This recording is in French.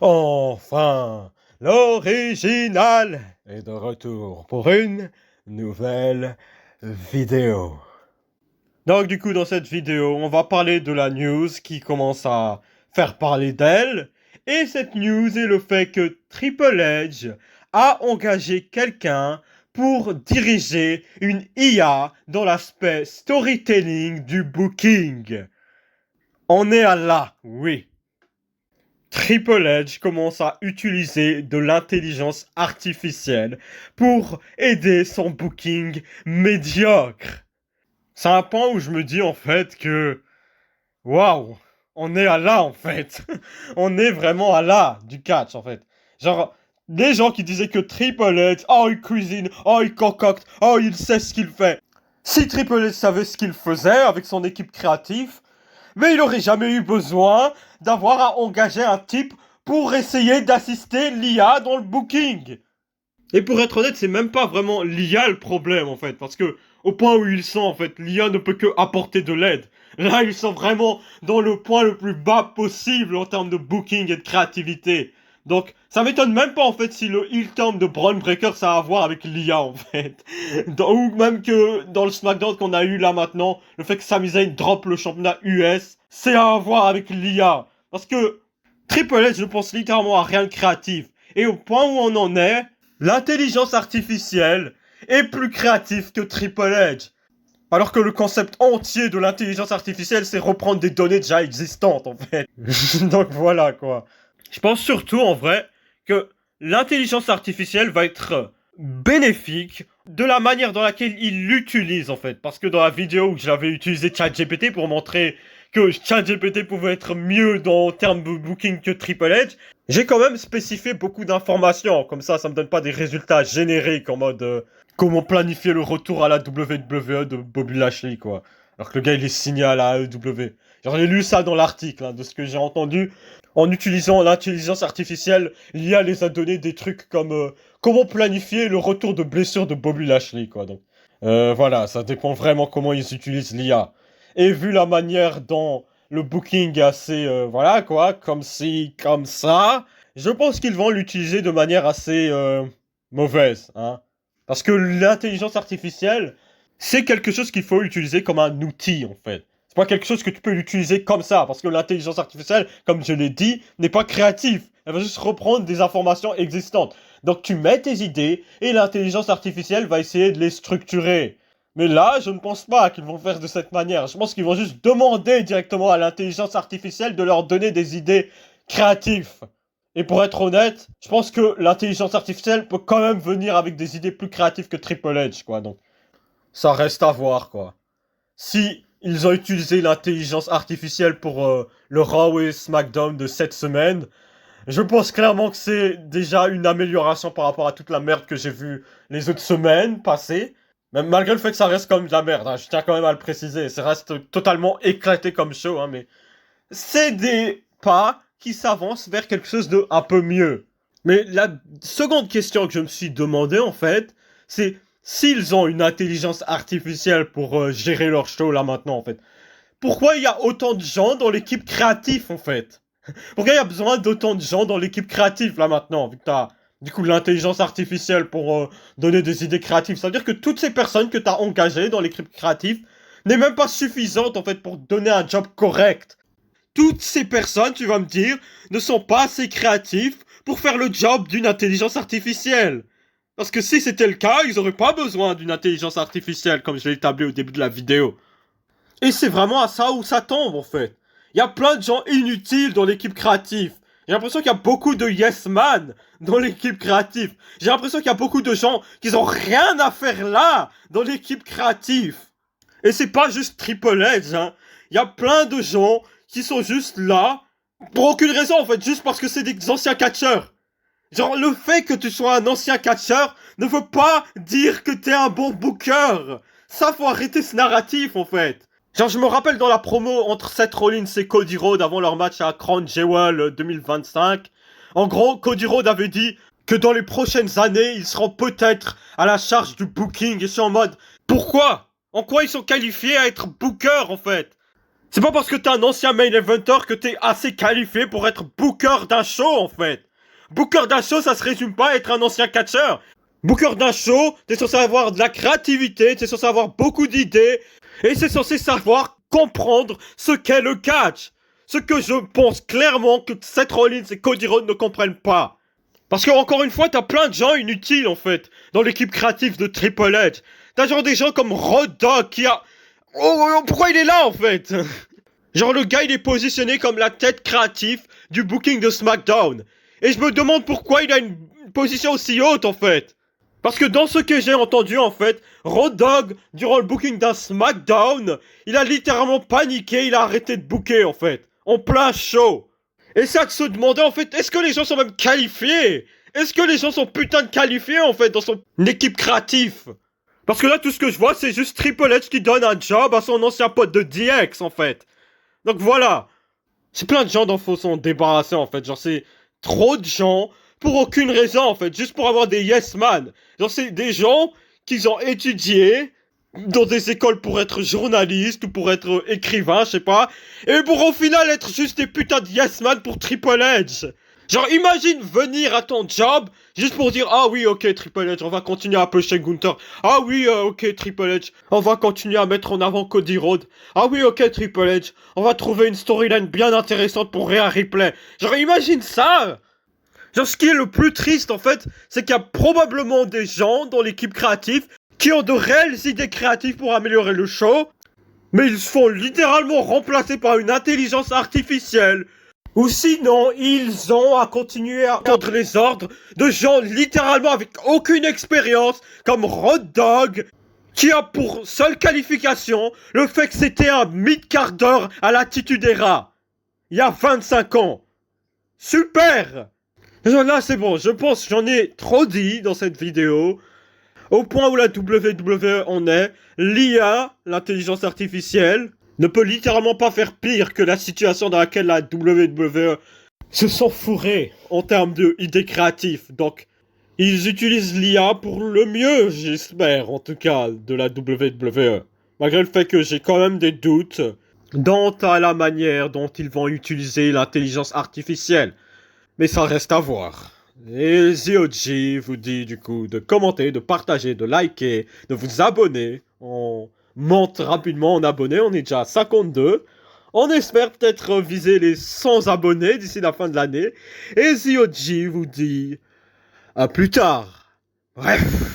Enfin, l'original est de retour pour une nouvelle vidéo. Donc du coup, dans cette vidéo, on va parler de la news qui commence à faire parler d'elle. Et cette news est le fait que Triple H a engagé quelqu'un pour diriger une IA dans l'aspect storytelling du booking. On est à là, oui. Triple H commence à utiliser de l'intelligence artificielle pour aider son booking médiocre. C'est un point où je me dis en fait que waouh, on est à là en fait. On est vraiment à là du catch en fait. Genre des gens qui disaient que Triple H, oh il cuisine, oh il concocte, oh il sait ce qu'il fait. Si Triple H savait ce qu'il faisait avec son équipe créative, mais il aurait jamais eu besoin d'avoir à engager un type pour essayer d'assister l'IA dans le booking. Et pour être honnête, c'est même pas vraiment l'IA le problème en fait, parce que au point où ils sont en fait, l'IA ne peut que apporter de l'aide. Là, ils sont vraiment dans le point le plus bas possible en termes de booking et de créativité. Donc, ça m'étonne même pas en fait si le heel turn de Braun Breaker ça a à voir avec l'IA en fait. Ou même que dans le SmackDown qu'on a eu là maintenant, le fait que Sami Zayn drop le championnat US, c'est à voir avec l'IA. Parce que Triple H ne pense littéralement à rien de créatif. Et au point où on en est, l'intelligence artificielle est plus créative que Triple H. Alors que le concept entier de l'intelligence artificielle, c'est reprendre des données déjà existantes, en fait. Donc voilà, quoi. Je pense surtout, en vrai, que l'intelligence artificielle va être bénéfique de la manière dans laquelle il l'utilise, en fait. Parce que dans la vidéo où j'avais utilisé ChatGPT pour montrer que ChatGPT pouvait être mieux dans termes de booking que Triple H, j'ai quand même spécifié beaucoup d'informations. Comme ça me donne pas des résultats génériques en mode comment planifier le retour à la WWE de Bobby Lashley, quoi. Alors que le gars, il est signé à la AEW. J'ai lu ça dans l'article, hein, de ce que j'ai entendu. En utilisant l'intelligence artificielle, l'IA les a donné des trucs comme comment planifier le retour de blessure de Bobby Lashley, quoi. Donc, voilà, ça dépend vraiment comment ils utilisent l'IA. Et vu la manière dont le booking est assez, voilà, quoi, comme ci, comme ça, je pense qu'ils vont l'utiliser de manière assez mauvaise, hein. Parce que l'intelligence artificielle, c'est quelque chose qu'il faut utiliser comme un outil, en fait. C'est pas quelque chose que tu peux l'utiliser comme ça, parce que l'intelligence artificielle, comme je l'ai dit, n'est pas créative. Elle va juste reprendre des informations existantes. Donc tu mets tes idées, et l'intelligence artificielle va essayer de les structurer. Mais là, je ne pense pas qu'ils vont faire de cette manière. Je pense qu'ils vont juste demander directement à l'intelligence artificielle de leur donner des idées créatives. Et pour être honnête, je pense que l'intelligence artificielle peut quand même venir avec des idées plus créatives que Triple H, quoi. Donc, ça reste à voir, quoi. Si ils ont utilisé l'intelligence artificielle pour le Raw et SmackDown de cette semaine, je pense clairement que c'est déjà une amélioration par rapport à toute la merde que j'ai vue les autres semaines passées. Même malgré le fait que ça reste comme de la merde, hein, je tiens quand même à le préciser. Ça reste totalement éclaté comme show, hein, mais c'est des pas qui s'avancent vers quelque chose de un peu mieux. Mais la seconde question que je me suis demandé en fait, c'est s'ils ont une intelligence artificielle pour gérer leur show là maintenant en fait. Pourquoi il y a autant de gens dans l'équipe créative en fait? Pourquoi il y a besoin d'autant de gens dans l'équipe créative là maintenant, vu que t'as du coup l'intelligence artificielle pour donner des idées créatives? Ça veut dire que toutes ces personnes que t'as engagées dans l'équipe créative n'est même pas suffisante en fait pour donner un job correct. Toutes ces personnes, tu vas me dire, ne sont pas assez créatives pour faire le job d'une intelligence artificielle. Parce que si c'était le cas, ils n'auraient pas besoin d'une intelligence artificielle, comme je l'ai établi au début de la vidéo. Et c'est vraiment à ça où ça tombe, en fait. Il y a plein de gens inutiles dans l'équipe créative. J'ai l'impression qu'il y a beaucoup de yes man dans l'équipe créative. J'ai l'impression qu'il y a beaucoup de gens qui n'ont rien à faire là, dans l'équipe créative. Et c'est pas juste Triple H, hein. Il y a plein de gens qui sont juste là, pour aucune raison en fait, juste parce que c'est des anciens catcheurs. Genre, le fait que tu sois un ancien catcheur ne veut pas dire que t'es un bon booker. Ça, faut arrêter ce narratif en fait. Genre, je me rappelle dans la promo entre Seth Rollins et Cody Rhodes avant leur match à Crown Jewel 2025. En gros, Cody Rhodes avait dit que dans les prochaines années, ils seront peut-être à la charge du booking. Et je suis en mode, pourquoi? En quoi ils sont qualifiés à être bookers en fait? C'est pas parce que t'es un ancien main eventer que t'es assez qualifié pour être booker d'un show, en fait. Booker d'un show, ça se résume pas à être un ancien catcheur. Booker d'un show, t'es censé avoir de la créativité, t'es censé avoir beaucoup d'idées, et c'est censé savoir comprendre ce qu'est le catch. Ce que je pense clairement que Seth Rollins et Cody Rhodes ne comprennent pas. Parce que, encore une fois, t'as plein de gens inutiles, en fait, dans l'équipe créative de Triple H. T'as genre des gens comme Road Dogg qui a... Oh, pourquoi il est là, en fait? Genre, le gars, il est positionné comme la tête créative du booking de SmackDown. Et je me demande pourquoi il a une position aussi haute, en fait. Parce que dans ce que j'ai entendu, en fait, Road Dogg, durant le booking d'un SmackDown, il a littéralement paniqué, il a arrêté de booker, en fait. En plein show. Et ça de se demander, en fait, est-ce que les gens sont même qualifiés? Est-ce que les gens sont putain de qualifiés, en fait, dans son équipe créative? Parce que là, tout ce que je vois, c'est juste Triple H qui donne un job à son ancien pote de DX, en fait. Donc voilà. C'est plein de gens dont faut s'en débarrasser, en fait. Genre, c'est trop de gens pour aucune raison, en fait. Juste pour avoir des yes man. Genre, c'est des gens qui ont étudié dans des écoles pour être journaliste ou pour être écrivain, je sais pas. Et pour au final être juste des putains de yes man pour Triple H. Genre, imagine venir à ton job juste pour dire ah oui, ok, Triple H, on va continuer à pusher Gunther. Ah oui, ok, Triple H, on va continuer à mettre en avant Cody Rhodes. Ah oui, ok, Triple H, on va trouver une storyline bien intéressante pour Rhea Ripley. Genre, imagine ça. Genre, ce qui est le plus triste, en fait, c'est qu'il y a probablement des gens dans l'équipe créative qui ont de réelles idées créatives pour améliorer le show, mais ils se font littéralement remplacer par une intelligence artificielle. Ou sinon, ils ont à continuer à entendre les ordres de gens littéralement avec aucune expérience, comme Road Dogg, qui a pour seule qualification le fait que c'était un mid-carder à l'attitude era. Il y a 25 ans. Super! Là, c'est bon, je pense que j'en ai trop dit dans cette vidéo. Au point où la WWE en est, l'IA, l'intelligence artificielle, ne peut littéralement pas faire pire que la situation dans laquelle la WWE se sent fourrée en termes d'idées créatives. Donc, ils utilisent l'IA pour le mieux, j'espère, en tout cas, de la WWE. Malgré le fait que j'ai quand même des doutes quant à la manière dont ils vont utiliser l'intelligence artificielle. Mais ça reste à voir. Et ZOG vous dit du coup de commenter, de partager, de liker, de vous abonner. On monte rapidement en abonnés, on est déjà à 52. On espère peut-être viser les 100 abonnés d'ici la fin de l'année. Et ZOG vous dit à plus tard. Bref.